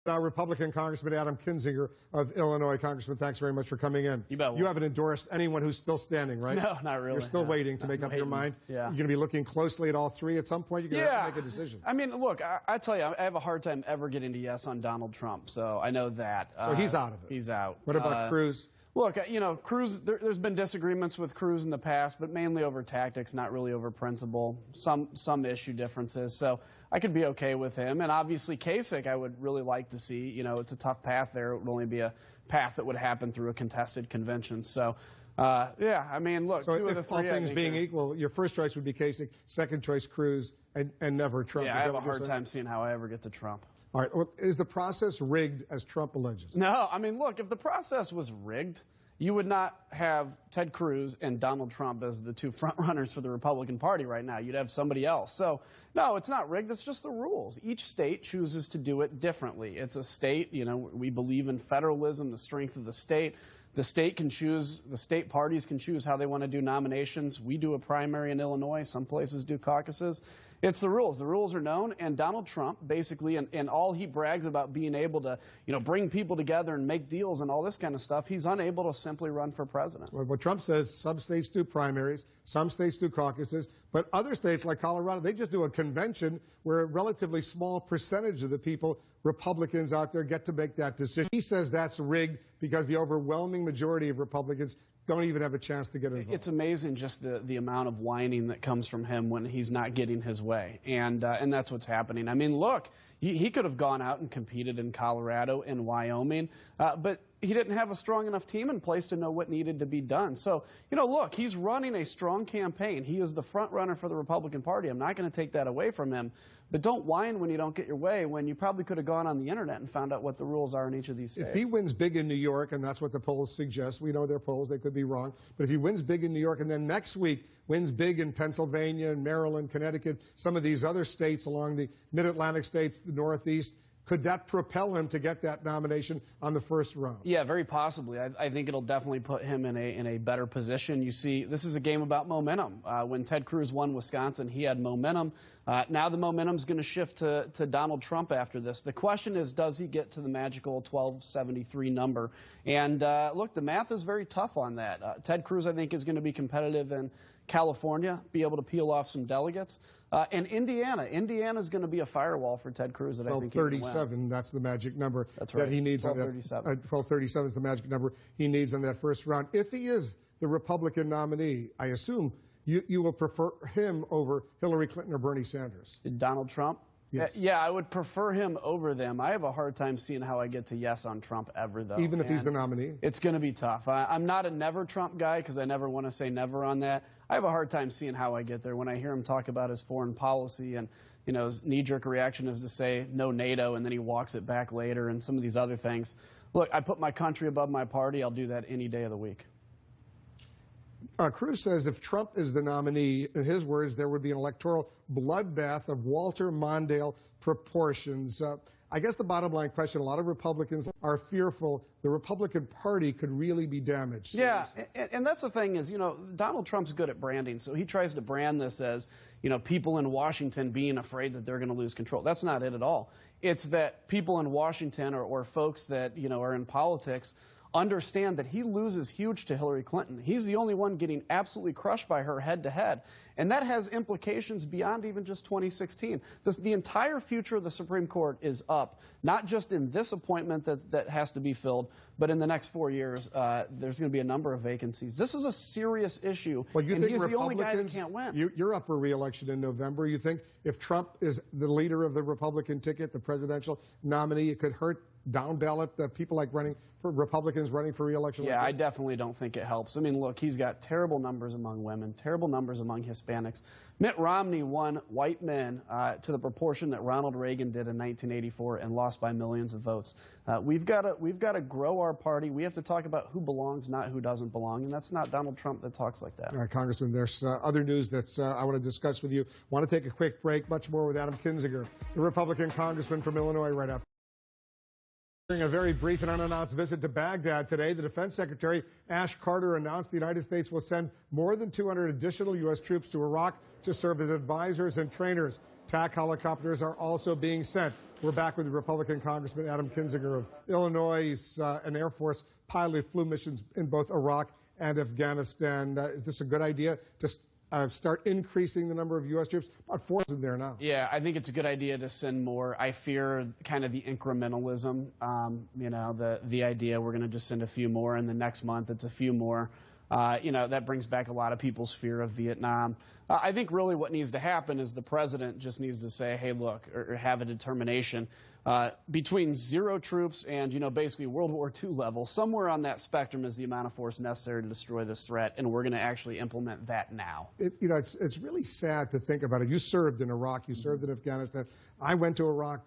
Republican Congressman Adam Kinzinger of Illinois. Congressman, thanks very much for coming in. You bet. You haven't endorsed anyone who's still standing, right? No, not really. You're still waiting to make up your mind? Yeah. You're going to be looking closely at all three at some point? You're going to have to make a decision. I mean, look, I tell you, I have a hard time ever getting to yes on Donald Trump, so I know that. So he's out of it. He's out. What about Cruz? Look, Cruz, there's been disagreements with Cruz in the past, but mainly over tactics, not really over principle, some issue differences. So I could be okay with him. And obviously Kasich, I would really like to see. It's a tough path there. It would only be a path that would happen through a contested convention. So, yeah, I mean, look, so two of the three. All things being equal, your first choice would be Kasich, second choice Cruz, and never Trump. Yeah, I have a hard time seeing how I ever get to Trump. All right. Well, is the process rigged, as Trump alleges? No. I mean, look, if the process was rigged, you would not have Ted Cruz and Donald Trump as the two frontrunners for the Republican Party right now. You'd have somebody else. So, no, it's not rigged. It's just the rules. Each state chooses to do it differently. It's a state. We believe in federalism, the strength of the state. The state can choose, the state parties can choose how they want to do nominations. We do a primary in Illinois. Some places do caucuses. It's the rules. The rules are known, and Donald Trump basically, and all he brags about being able to, bring people together and make deals and all this kind of stuff, he's unable to simply run for president. Well, what Trump says, some states do primaries, some states do caucuses, but other states like Colorado, they just do a convention where a relatively small percentage of the people, Republicans out there, get to make that decision. He says that's rigged because the overwhelming majority of Republicans don't even have a chance to get involved. It's amazing just the amount of whining that comes from him when he's not getting his way, and that's what's happening. I mean, look, he could have gone out and competed in Colorado and Wyoming, but he didn't have a strong enough team in place to know what needed to be done. So, look, he's running a strong campaign. He is the front runner for the Republican Party. I'm not going to take that away from him. But don't whine when you don't get your way, when you probably could have gone on the internet and found out what the rules are in each of these states. If he wins big in New York, and that's what the polls suggest, we know they're polls, they could be wrong, but if he wins big in New York and then next week wins big in Pennsylvania and Maryland, Connecticut, some of these other states along the mid-Atlantic states, the Northeast, could that propel him to get that nomination on the first round? Yeah, very possibly. I think it'll definitely put him in a better position. You see, this is a game about momentum. When Ted Cruz won Wisconsin, he had momentum. Now the momentum's going to shift to Donald Trump after this. The question is, does he get to the magical 1273 number? And look, the math is very tough on that. Ted Cruz, I think, is going to be competitive in California, be able to peel off some delegates. And Indiana's going to be a firewall for Ted Cruz that I think he can win. 1237, that's the magic number. That's right. That he needs 1237. 1237 is the magic number he needs on that first round. If he is the Republican nominee, I assume you will prefer him over Hillary Clinton or Bernie Sanders. Donald Trump? Yes. Yeah, I would prefer him over them. I have a hard time seeing how I get to yes on Trump ever, though. Even if he's the nominee? It's going to be tough. I'm not a never Trump guy because I never want to say never on that. I have a hard time seeing how I get there when I hear him talk about his foreign policy and, his knee-jerk reaction is to say no NATO, and then he walks it back later and some of these other things. Look, I put my country above my party. I'll do that any day of the week. Cruz says if Trump is the nominee, in his words, there would be an electoral bloodbath of Walter Mondale proportions. I guess the bottom line question, a lot of Republicans are fearful the Republican Party could really be damaged. Yeah, and that's the thing is, Donald Trump's good at branding, so he tries to brand this as, people in Washington being afraid that they're going to lose control. That's not it at all. It's that people in Washington or folks that, are in politics understand that he loses huge to Hillary Clinton. He's the only one getting absolutely crushed by her head-to-head. And that has implications beyond even just 2016. The entire future of the Supreme Court is up, not just in this appointment that has to be filled, but in the next 4 years, there's going to be a number of vacancies. This is a serious issue, well, you and think he's the only guy that can't win. You're up for re-election in November. You think if Trump is the leader of the Republican ticket, the presidential nominee, it could hurt down-ballot people like Republicans running for re-election? Yeah, I definitely don't think it helps. I mean, look, he's got terrible numbers among women, terrible numbers among Hispanics. Mitt Romney won white men to the proportion that Ronald Reagan did in 1984 and lost by millions of votes. We've got to grow our party. We have to talk about who belongs, not who doesn't belong, and that's not Donald Trump that talks like that. All right, Congressman, there's other news that I want to discuss with you. Want to take a quick break. Much more with Adam Kinzinger, the Republican congressman from Illinois, right after. During a very brief and unannounced visit to Baghdad today, the Defense Secretary Ash Carter announced the United States will send more than 200 additional U.S. troops to Iraq to serve as advisors and trainers. TAC helicopters are also being sent. We're back with the Republican Congressman Adam Kinzinger of Illinois. He's an Air Force pilot, flew missions in both Iraq and Afghanistan. Is this a good idea to start increasing the number of U.S. troops? About 4,000 there now. Yeah, I think it's a good idea to send more. I fear kind of the incrementalism, the idea we're going to just send a few more, and the next month it's a few more. That brings back a lot of people's fear of Vietnam. I think really what needs to happen is the president just needs to say, hey, look, or have a determination between 0 troops and, basically World War II level. Somewhere on that spectrum is the amount of force necessary to destroy this threat, and we're going to actually implement that now. It's really sad to think about it. You served in Iraq. You served in Afghanistan. I went to Iraq.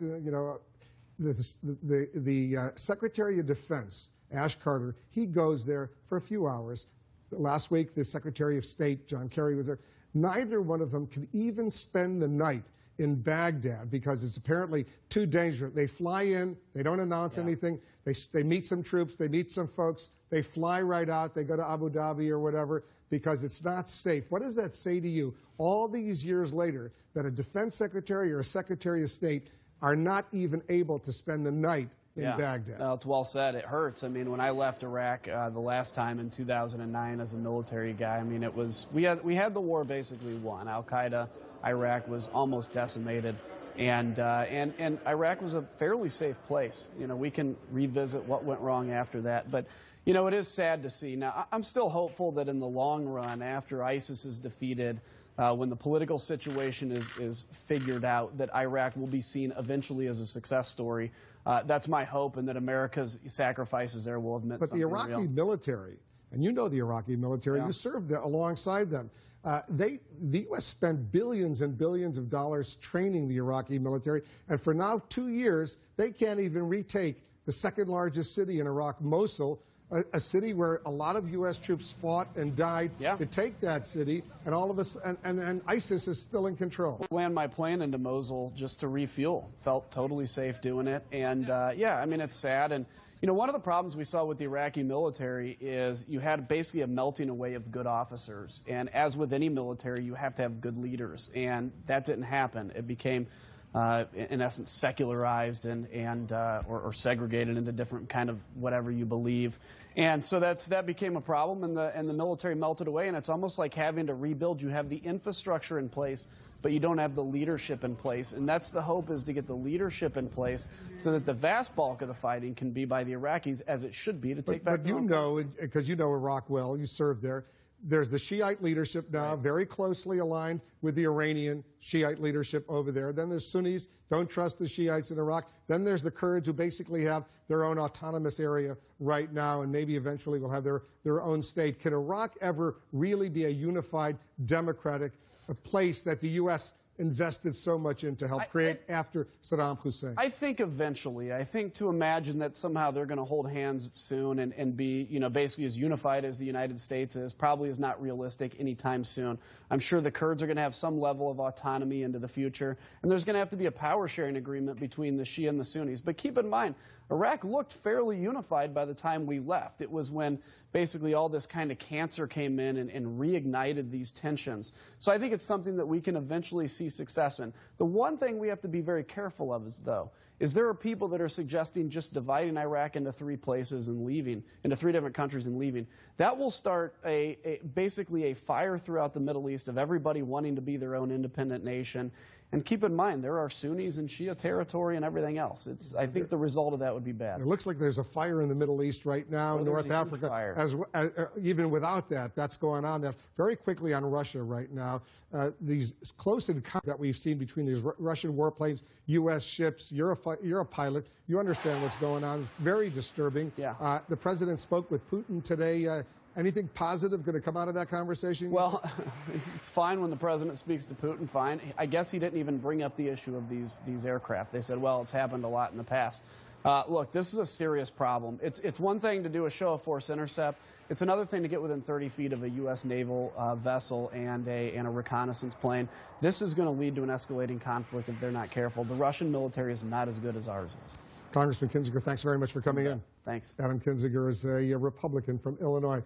The Secretary of Defense, Ash Carter, he goes there for a few hours. Last week, the Secretary of State, John Kerry, was there. Neither one of them can even spend the night in Baghdad because it's apparently too dangerous. They fly in, they don't announce anything, they meet some troops, they meet some folks, they fly right out, they go to Abu Dhabi or whatever because it's not safe. What does that say to you all these years later that a defense secretary or a secretary of state are not even able to spend the night in Baghdad? Well, it's well said. It hurts. I mean, when I left Iraq the last time in 2009 as a military guy, I mean, it was we had the war basically won. Al-Qaeda, Iraq was almost decimated, and Iraq was a fairly safe place. We can revisit what went wrong after that, but it is sad to see. Now, I'm still hopeful that in the long run, after ISIS is defeated, when the political situation is figured out, that Iraq will be seen eventually as a success story. That's my hope, and that America's sacrifices there will have meant something real. But the Iraqi military, and you know the Iraqi military, you served alongside them. The U.S. spent billions and billions of dollars training the Iraqi military, and for now 2 years, they can't even retake the second largest city in Iraq, Mosul, a city where a lot of U.S. troops fought and died to take that city, and all of us, and ISIS is still in control. I landed my plane into Mosul just to refuel. Felt totally safe doing it, and I mean, it's sad. And one of the problems we saw with the Iraqi military is you had basically a melting away of good officers, and as with any military, you have to have good leaders, and that didn't happen. It became in essence secularized or segregated into different kind of whatever you believe, and so that became a problem, and the military melted away, and it's almost like having to rebuild. You have the infrastructure in place, but you don't have the leadership in place, and that's the hope, is to get the leadership in place so that the vast bulk of the fighting can be by the Iraqis, as it should be, to take back their own country. Because you know Iraq well, you served there. There's the Shiite leadership now, very closely aligned with the Iranian Shiite leadership over there. Then there's Sunnis, don't trust the Shiites in Iraq. Then there's the Kurds, who basically have their own autonomous area right now, and maybe eventually will have their own state. Can Iraq ever really be a unified, democratic place that the U.S. invested so much in to help create after Saddam Hussein? I think eventually. I think to imagine that somehow they're going to hold hands soon and be, basically as unified as the United States is, probably is not realistic anytime soon. I'm sure the Kurds are going to have some level of autonomy into the future, and there's going to have to be a power-sharing agreement between the Shia and the Sunnis. But keep in mind, Iraq looked fairly unified by the time we left. It was when basically all this kind of cancer came in and reignited these tensions. So I think it's something that we can eventually see success in. The one thing we have to be very careful of is there are people that are suggesting just dividing Iraq into 3 places and leaving, into 3 different countries and leaving. That will start basically a fire throughout the Middle East of everybody wanting to be their own independent nation. And keep in mind, there are Sunnis and Shia territory and everything else. I think the result of that would be bad. It looks like there's a fire in the Middle East right now, North Africa. Even without that, that's going on there. Very quickly on Russia right now, these close encounters that we've seen between these Russian warplanes, U.S. ships, you're a pilot, you understand what's going on. Very disturbing. Yeah. The president spoke with Putin today. Anything positive going to come out of that conversation? Well, it's fine when the president speaks to Putin, fine. I guess he didn't even bring up the issue of these aircraft. They said, well, it's happened a lot in the past. Look, this is a serious problem. It's one thing to do a show of force intercept. It's another thing to get within 30 feet of a U.S. naval vessel and a reconnaissance plane. This is going to lead to an escalating conflict if they're not careful. The Russian military is not as good as ours is. Congressman Kinzinger, thanks very much for coming in. Thanks. Adam Kinzinger is a Republican from Illinois.